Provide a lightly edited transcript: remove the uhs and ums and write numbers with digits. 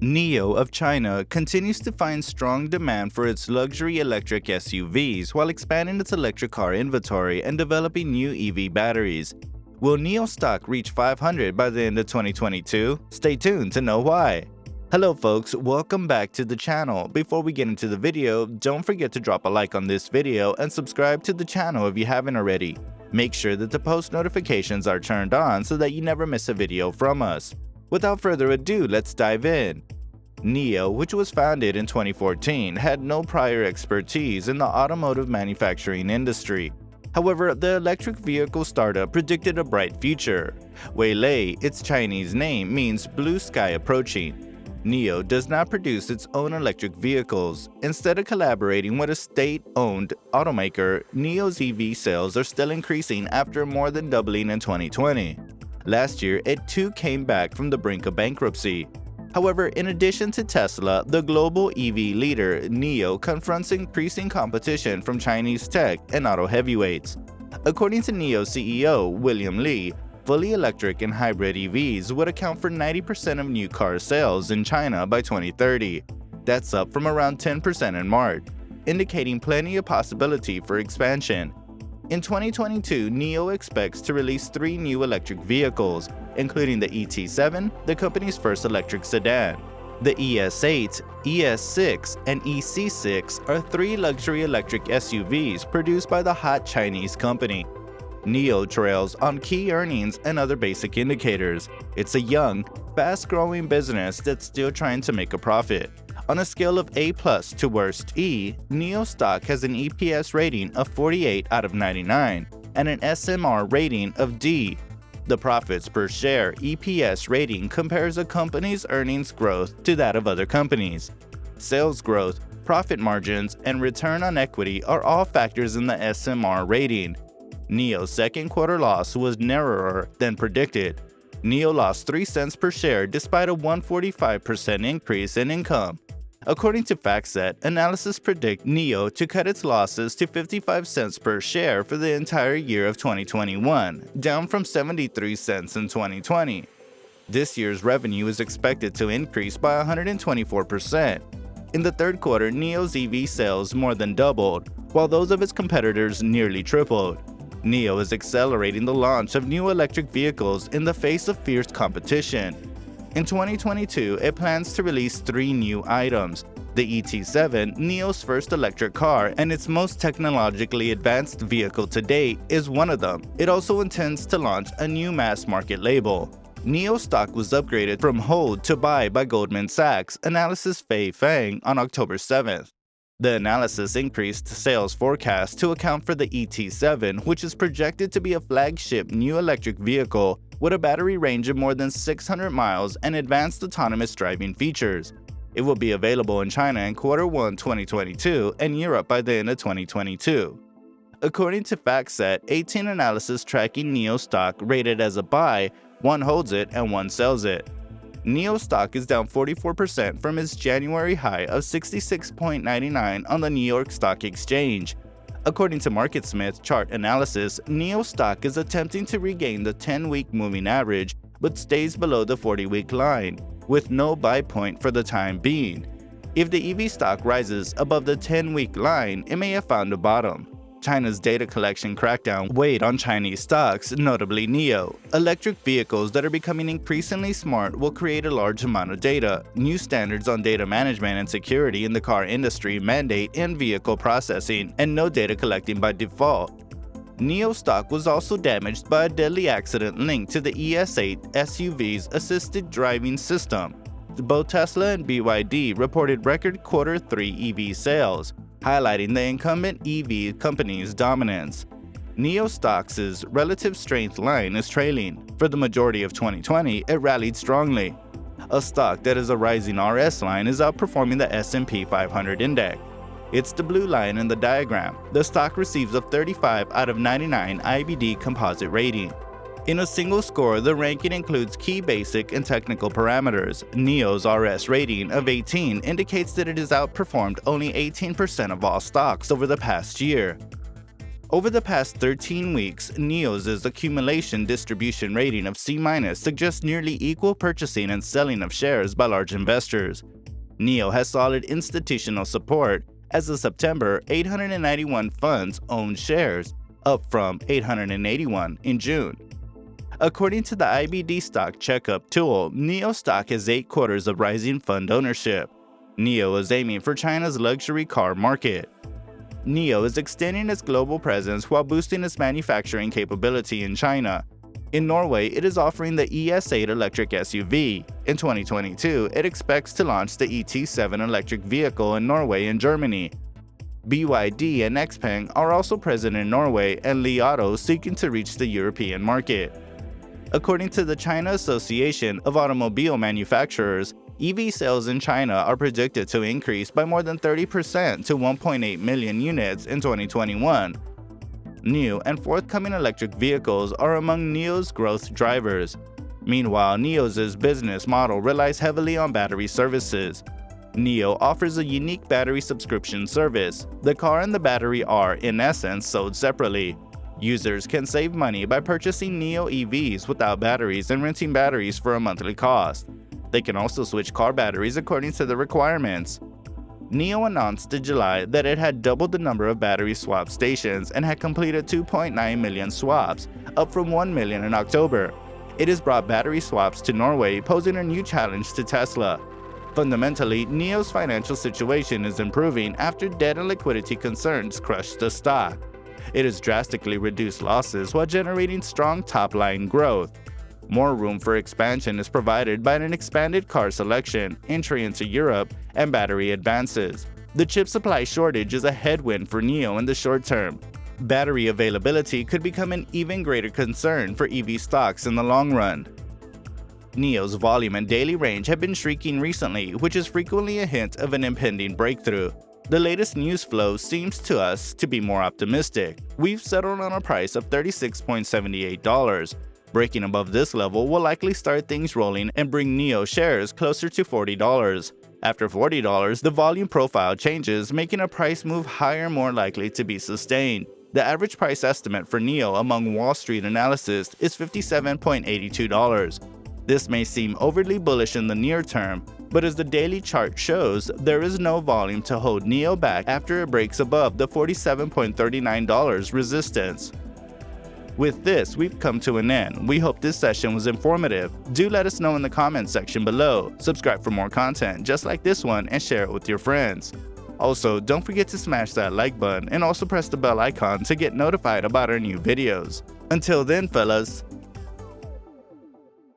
NIO of China continues to find strong demand for its luxury electric SUVs while expanding its electric car inventory and developing new EV batteries. Will NIO stock reach 500 by the end of 2022? Stay tuned to know why. Hello folks, welcome back to the channel. Before we get into the video, don't forget to drop a like on this video and subscribe to the channel if you haven't already. Make sure that the post notifications are turned on so that you never miss a video from us. Without further ado, let's dive in. NIO, which was founded in 2014, had no prior expertise in the automotive manufacturing industry. However, the electric vehicle startup predicted a bright future. Weilei, its Chinese name, means blue sky approaching. NIO does not produce its own electric vehicles. Instead of collaborating with a state-owned automaker, NIO's EV sales are still increasing after more than doubling in 2020. Last year, it too came back from the brink of bankruptcy. However, in addition to Tesla, the global EV leader, NIO confronts increasing competition from Chinese tech and auto heavyweights. According to NIO CEO William Li, fully electric and hybrid EVs would account for 90% of new car sales in China by 2030. That's up from around 10% in March, indicating plenty of possibility for expansion. In 2022, NIO expects to release 3 new electric vehicles, including the ET7, the company's first electric sedan. The ES8, ES6, and EC6 are 3 luxury electric SUVs produced by the hot Chinese company. NIO trails on key earnings and other basic indicators. It's a young, fast-growing business that's still trying to make a profit. On a scale of A+ to worst E, NIO stock has an EPS rating of 48 out of 99 and an SMR rating of D. The profits per share EPS rating compares a company's earnings growth to that of other companies. Sales growth, profit margins, and return on equity are all factors in the SMR rating. NIO's second quarter loss was narrower than predicted. NIO lost 3 cents per share despite a 145% increase in income. According to FactSet, analysts predict NIO to cut its losses to 55 cents per share for the entire year of 2021, down from 73 cents in 2020. This year's revenue is expected to increase by 124%. In the third quarter, NIO's EV sales more than doubled, while those of its competitors nearly tripled. NIO is accelerating the launch of new electric vehicles in the face of fierce competition. In 2022, it plans to release 3 new items. The ET7, NIO's first electric car and its most technologically advanced vehicle to date, is one of them. It also intends to launch a new mass-market label. NIO stock was upgraded from hold to buy by Goldman Sachs, analyst Fei Fang, on October 7th. The analysis increased sales forecast to account for the ET7, which is projected to be a flagship new electric vehicle with a battery range of more than 600 miles and advanced autonomous driving features. It will be available in China in Q1 2022 and Europe by the end of 2022. According to FactSet, 18 analysts tracking NIO stock rated as a buy, 1 holds it and 1 sells it. NIO stock is down 44% from its January high of 66.99 on the New York Stock Exchange. According to MarketSmith chart analysis, NIO stock is attempting to regain the 10-week moving average but stays below the 40-week line, with no buy point for the time being. If the EV stock rises above the 10-week line, it may have found a bottom. China's data collection crackdown weighed on Chinese stocks, notably NIO. Electric vehicles that are becoming increasingly smart will create a large amount of data. New standards on data management and security in the car industry mandate in-vehicle processing and no data collecting by default. NIO stock was also damaged by a deadly accident linked to the ES8 SUV's assisted driving system. Both Tesla and BYD reported record Q3 EV sales, highlighting the incumbent EV company's dominance. NIO stock's relative strength line is trailing. For the majority of 2020, it rallied strongly. A stock that is a rising RS line is outperforming the S&P 500 index. It's the blue line in the diagram. The stock receives a 35 out of 99 IBD composite rating. In a single score, the ranking includes key basic and technical parameters. NIO's RS rating of 18 indicates that it has outperformed only 18% of all stocks over the past year. Over the past 13 weeks, NIO's accumulation distribution rating of C- suggests nearly equal purchasing and selling of shares by large investors. NIO has solid institutional support, as of September, 891 funds owned shares, up from 881 in June. According to the IBD stock checkup tool, NIO stock has 8 quarters of rising fund ownership. NIO is aiming for China's luxury car market. NIO is extending its global presence while boosting its manufacturing capability in China. In Norway, it is offering the ES8 electric SUV. In 2022, it expects to launch the ET7 electric vehicle in Norway and Germany. BYD and XPeng are also present in Norway, and Li Auto seeking to reach the European market. According to the China Association of Automobile Manufacturers, EV sales in China are predicted to increase by more than 30% to 1.8 million units in 2021. New and forthcoming electric vehicles are among NIO's growth drivers. Meanwhile, NIO's business model relies heavily on battery services. NIO offers a unique battery subscription service. The car and the battery are, in essence, sold separately. Users can save money by purchasing NIO EVs without batteries and renting batteries for a monthly cost. They can also switch car batteries according to the requirements. NIO announced in July that it had doubled the number of battery swap stations and had completed 2.9 million swaps, up from 1 million in October. It has brought battery swaps to Norway, posing a new challenge to Tesla. Fundamentally, NIO's financial situation is improving after debt and liquidity concerns crushed the stock. It has drastically reduced losses while generating strong top-line growth. More room for expansion is provided by an expanded car selection, entry into Europe, and battery advances. The chip supply shortage is a headwind for NIO in the short term. Battery availability could become an even greater concern for EV stocks in the long run. NIO's volume and daily range have been shrinking recently, which is frequently a hint of an impending breakthrough. The latest news flow seems to us to be more optimistic. We've settled on a price of $36.78. Breaking above this level will likely start things rolling and bring NIO shares closer to $40. After $40, the volume profile changes, making a price move higher more likely to be sustained. The average price estimate for NIO among Wall Street analysts is $57.82. This may seem overly bullish in the near term, but as the daily chart shows, there is no volume to hold NIO back after it breaks above the $47.39 resistance. With this, we've come to an end. We hope this session was informative. Do let us know in the comments section below. Subscribe for more content just like this one and share it with your friends. Also, don't forget to smash that like button and also press the bell icon to get notified about our new videos. Until then, fellas,